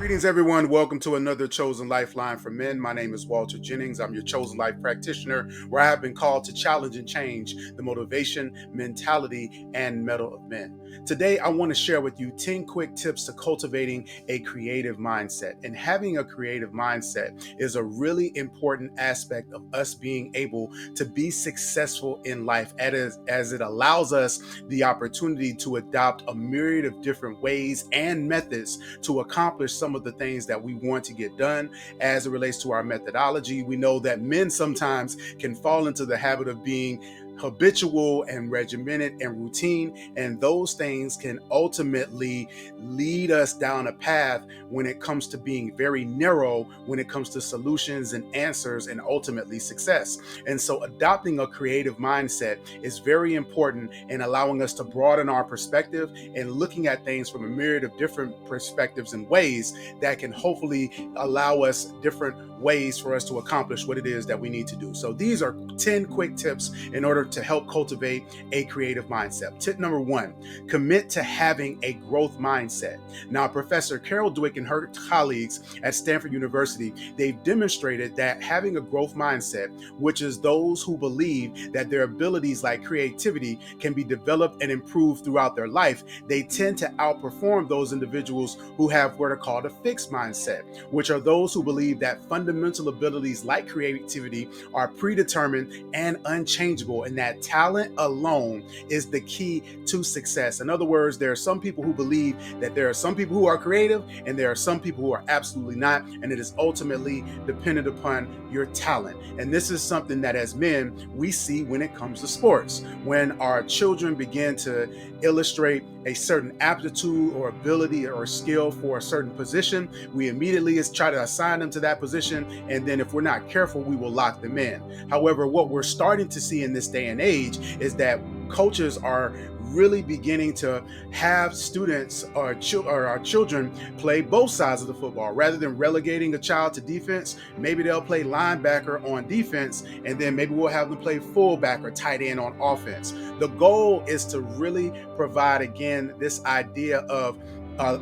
Greetings, everyone. Welcome to another Chosen Lifeline for Men. My name is Walter Jennings. I'm your Chosen Life practitioner, where I have been called to challenge and change the motivation, mentality, and mettle of men. Today, I want to share with you 10 quick tips to cultivating a creative mindset. And having a creative mindset is a really important aspect of us being able to be successful in life, as it allows us the opportunity to adopt a myriad of different ways and methods to accomplish some of the things that we want to get done. As it relates to our methodology, we know that men sometimes can fall into the habit of being habitual and regimented and routine, and those things can ultimately lead us down a path when it comes to being very narrow when it comes to solutions and answers and ultimately success. And so adopting a creative mindset is very important in allowing us to broaden our perspective and looking at things from a myriad of different perspectives and ways that can hopefully allow us different ways for us to accomplish what it is that we need to do. So these are 10 quick tips in order to help cultivate a creative mindset. Tip number 1, commit to having a growth mindset. Now, Professor Carol Dweck and her colleagues at Stanford University, they've demonstrated that having a growth mindset, which is those who believe that their abilities like creativity can be developed and improved throughout their life, they tend to outperform those individuals who have what are called a fixed mindset, which are those who believe that fundamental abilities like creativity are predetermined and unchangeable, and that talent alone is the key to success. In other words, there are some people who believe that there are some people who are creative and there are some people who are absolutely not, and it is ultimately dependent upon your talent. And this is something that as men we see when it comes to sports. When our children begin to illustrate a certain aptitude or ability or skill for a certain position, we immediately try to assign them to that position, and then if we're not careful, we will lock them in. However, what we're starting to see in this day and age is that coaches are really beginning to have students or our children play both sides of the football. Rather than relegating a child to defense, maybe they'll play linebacker on defense, and then maybe we'll have them play fullback or tight end on offense. The goal is to really provide, again, this idea of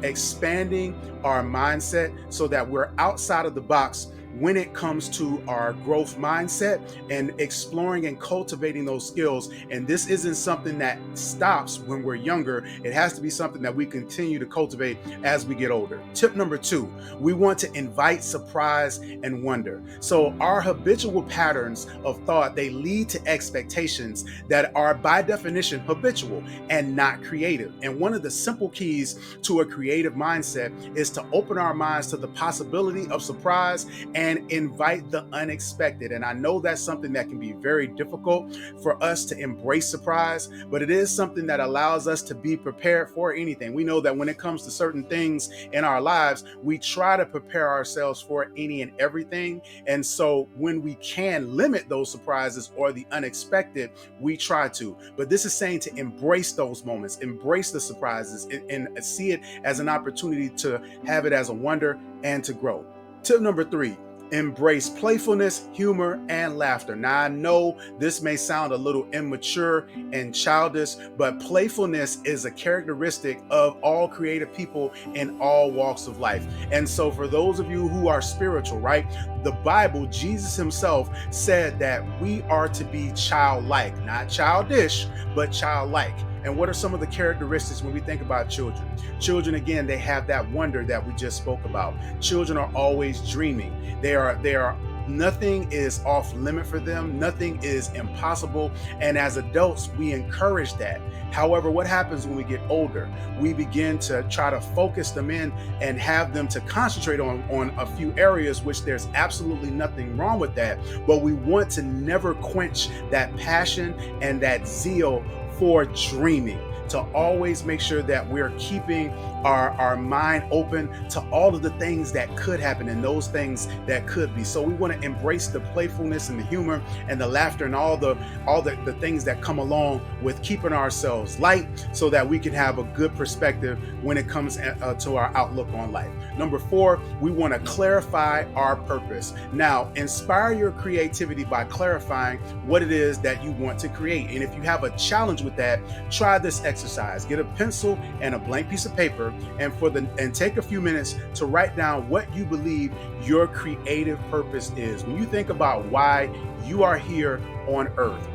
expanding our mindset so that we're outside of the box when it comes to our growth mindset and exploring and cultivating those skills. And this isn't something that stops when we're younger. It has to be something that we continue to cultivate as we get older. Tip number 2, we want to invite surprise and wonder. So our habitual patterns of thought, they lead to expectations that are by definition habitual and not creative. And one of the simple keys to a creative mindset is to open our minds to the possibility of surprise and invite the unexpected. And I know that's something that can be very difficult for us to embrace surprise, but it is something that allows us to be prepared for anything. We know that when it comes to certain things in our lives, we try to prepare ourselves for any and everything. And so when we can limit those surprises or the unexpected, we try to. But this is saying to embrace those moments, embrace the surprises, and see it as an opportunity to have it as a wonder and to grow. Tip number 3, embrace playfulness, humor, and laughter. Now, I know this may sound a little immature and childish, but playfulness is a characteristic of all creative people in all walks of life. And so for those of you who are spiritual, right, the Bible, Jesus himself said that we are to be childlike, not childish, but childlike. And what are some of the characteristics when we think about children? Children, again, they have that wonder that we just spoke about. Children are always dreaming. They are nothing is off limit for them. Nothing is impossible. And as adults, we encourage that. However, what happens when we get older? We begin to try to focus them in and have them to concentrate on a few areas, which there's absolutely nothing wrong with that. But we want to never quench that passion and that zeal for dreaming, to always make sure that we're keeping our mind open to all of the things that could happen and those things that could be. So we want to embrace the playfulness and the humor and the laughter and all the things that come along with keeping ourselves light so that we can have a good perspective when it comes to our outlook on life. Number 4, we want to clarify our purpose. Now, inspire your creativity by clarifying what it is that you want to create. And if you have a challenge with that, try this exercise. Get a pencil and a blank piece of paper serve, and take a few minutes to write down what you believe your creative purpose is. When you think about why you are here on earth,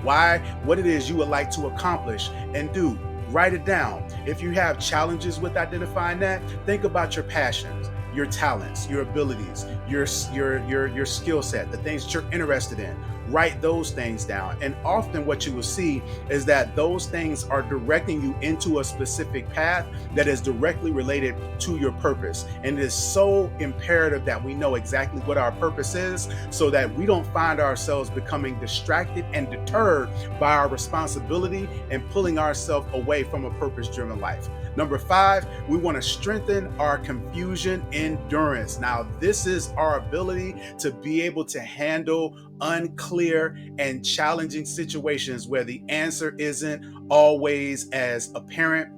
what it is you would like to accomplish and do, write it down. If you have challenges with identifying that, think about your passions, your talents, your abilities, your skill set, the things that you're interested in. Write those things down. And often what you will see is that those things are directing you into a specific path that is directly related to your purpose. And it is so imperative that we know exactly what our purpose is so that we don't find ourselves becoming distracted and deterred by our responsibility and pulling ourselves away from a purpose-driven life. Number 5, we want to strengthen our confusion endurance. Now, this is our ability to be able to handle unclear and challenging situations where the answer isn't always as apparent,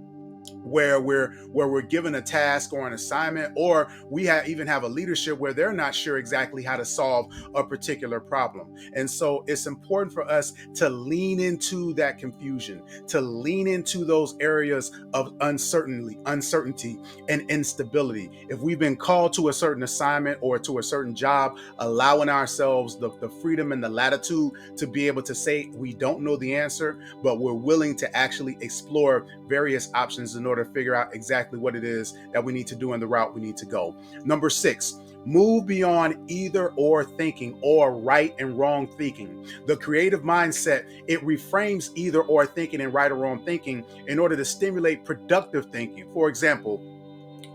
where we're given a task or an assignment, or we even have a leadership where they're not sure exactly how to solve a particular problem. And so it's important for us to lean into that confusion, to lean into those areas of uncertainty and instability. If we've been called to a certain assignment or to a certain job, allowing ourselves the freedom and the latitude to be able to say we don't know the answer, but we're willing to actually explore various options in order to figure out exactly what it is that we need to do in the route we need to go. Number 6, move beyond either or thinking or right and wrong thinking. The creative mindset, it reframes either or thinking and right or wrong thinking in order to stimulate productive thinking. For example,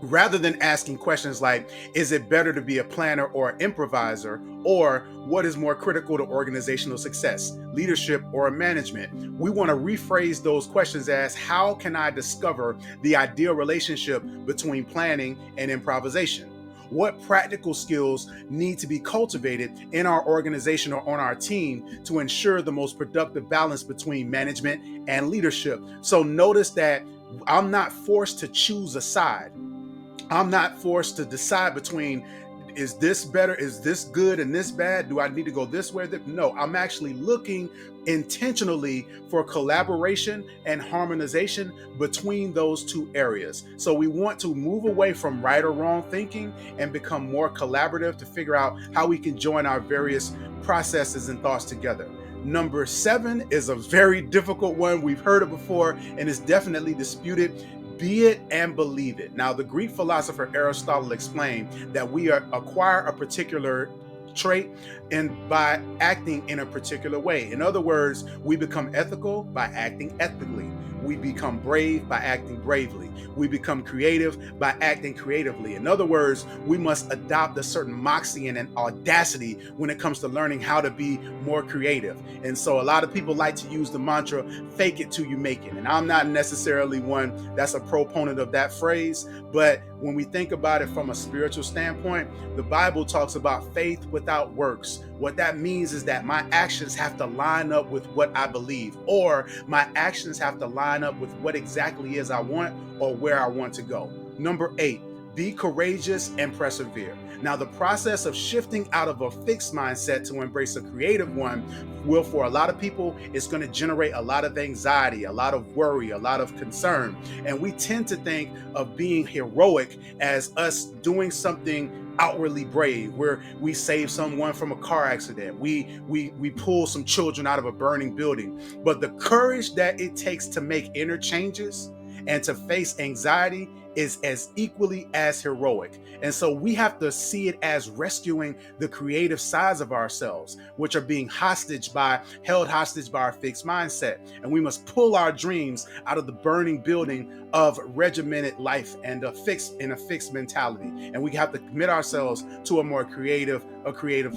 rather than asking questions like, is it better to be a planner or an improviser? Or what is more critical to organizational success, leadership or management? We want to rephrase those questions as, how can I discover the ideal relationship between planning and improvisation? What practical skills need to be cultivated in our organization or on our team to ensure the most productive balance between management and leadership? So notice that I'm not forced to choose a side. I'm not forced to decide between, is this better, is this good and this bad? Do I need to go this way? No, I'm actually looking intentionally for collaboration and harmonization between those two areas. So we want to move away from right or wrong thinking and become more collaborative to figure out how we can join our various processes and thoughts together. Number 7 is a very difficult one. We've heard it before and it's definitely disputed. Be it and believe it. Now, the Greek philosopher Aristotle explained that we acquire a particular trait and by acting in a particular way. In other words, we become ethical by acting ethically. We become brave by acting bravely. We become creative by acting creatively. In other words, we must adopt a certain moxie and an audacity when it comes to learning how to be more creative. And so a lot of people like to use the mantra, fake it till you make it. And I'm not necessarily one that's a proponent of that phrase, but when we think about it from a spiritual standpoint, the Bible talks about faith without works. What that means is that my actions have to line up with what I believe, or my actions have to line up with what exactly is I want or where I want to go. Number 8, be courageous and persevere. Now, the process of shifting out of a fixed mindset to embrace a creative one will, for a lot of people, it's going to generate a lot of anxiety, a lot of worry, a lot of concern. And we tend to think of being heroic as us doing something outwardly brave, where we save someone from a car accident, we pull some children out of a burning building. But the courage that it takes to make inner changes and to face anxiety is as equally as heroic. And so we have to see it as rescuing the creative sides of ourselves, which are being held hostage by our fixed mindset. And we must pull our dreams out of the burning building of regimented life and a fixed mentality. And we have to commit ourselves to a more creative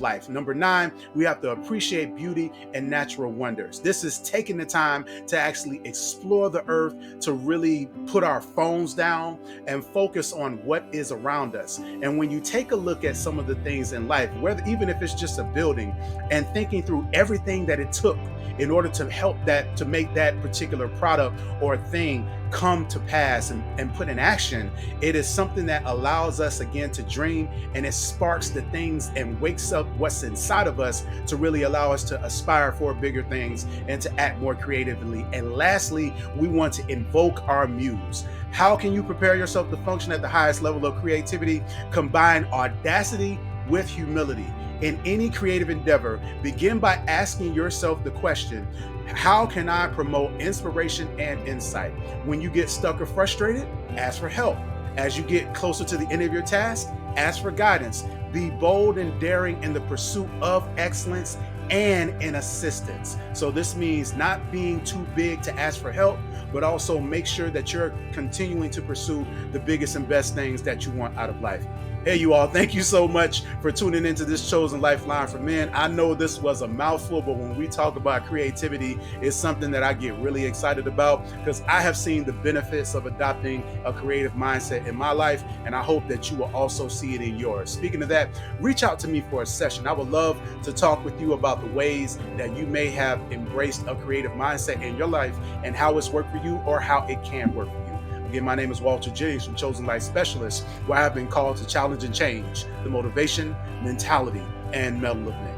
life. Number 9, we have to appreciate beauty and natural wonders. This is taking the time to actually explore the earth, to really put our phones down and focus on what is around us. And when you take a look at some of the things in life, even if it's just a building, and thinking through everything that it took in order to help that, to make that particular product or thing come to pass and put in action. It is something that allows us again to dream, and it sparks the things and wakes up what's inside of us to really allow us to aspire for bigger things and to act more creatively. And lastly, we want to invoke our muse. How can you prepare yourself to function at the highest level of creativity? Combine audacity with humility. In any creative endeavor, begin by asking yourself the question, how can I promote inspiration and insight? When you get stuck or frustrated, ask for help. As you get closer to the end of your task, ask for guidance. Be bold and daring in the pursuit of excellence and in assistance. So this means not being too big to ask for help, but also make sure that you're continuing to pursue the biggest and best things that you want out of life. Hey, you all, thank you so much for tuning into this Chosen Lifeline for Men. I know this was a mouthful, but when we talk about creativity, it's something that I get really excited about because I have seen the benefits of adopting a creative mindset in my life, and I hope that you will also see it in yours. Speaking of that, reach out to me for a session. I would love to talk with you about the ways that you may have embraced a creative mindset in your life and how it's worked for you or how it can work for you. Again, my name is Walter Jennings from Chosen Life Specialist, where I've been called to challenge and change the motivation, mentality, and mettle of men.